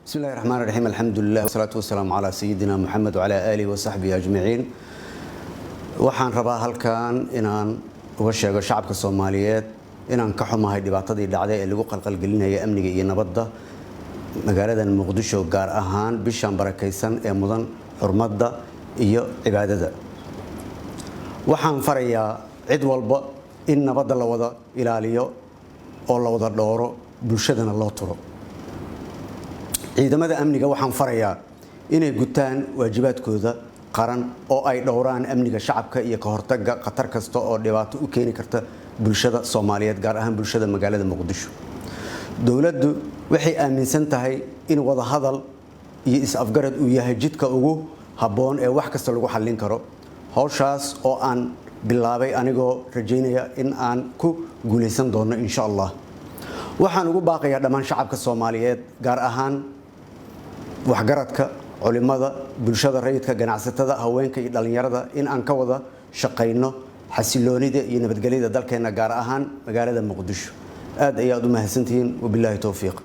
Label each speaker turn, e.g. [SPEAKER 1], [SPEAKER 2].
[SPEAKER 1] بسم الله الرحمن الرحيم الحمد لله والصلاة والسلام على سيدنا محمد وعلى آله وصحبه أجمعين waxaan rabaa halkan inaan uga sheego shacabka Soomaaliyeed inaan ka xumahay dhibaatadii dhacday ee lagu qalqalgelinayay amniga iyo nabadda magaalada Muqdisho gaar ahaan bishan barakeysan ee mudan xurmadda iyo cibaadada waxaan farayaa cid walba in nabadda la wada ilaaliyo oo la wada dhooro bulshadana loo turo ciidamada amniga waxaan farayaa inay gutaan waajibaadkooda qaran oo ay dhowraan amniga shacabka iyo ka hortagga khatar kasta oo dhibaato u keeni karta bulshada Soomaaliyeed gaar ahaan bulshada magaalada Muqdisho dawladdu waxay aaminsan tahay in wada hadal iyo is-afgarad uu yahay jidka ugu habboon ee wax kasta lagu xallin karo hawshaas oo aan bilaabay anigoo rajaynaya in aan ku guuleysan doono insha Allah waxaan ugu baaqayaa dhammaan shacabka Soomaaliyeed gaar ahaan waxgaradka culimada bulshada rayidka ganacsatada haweenka iyo dhalinyarada in aan ka wada shaqeyno xasiloonida iyo nabadgelyada dalkeena gaar ahaan magaalada Muqdisho aad ayaad u mahadsantihiin wabillahi tawfiiq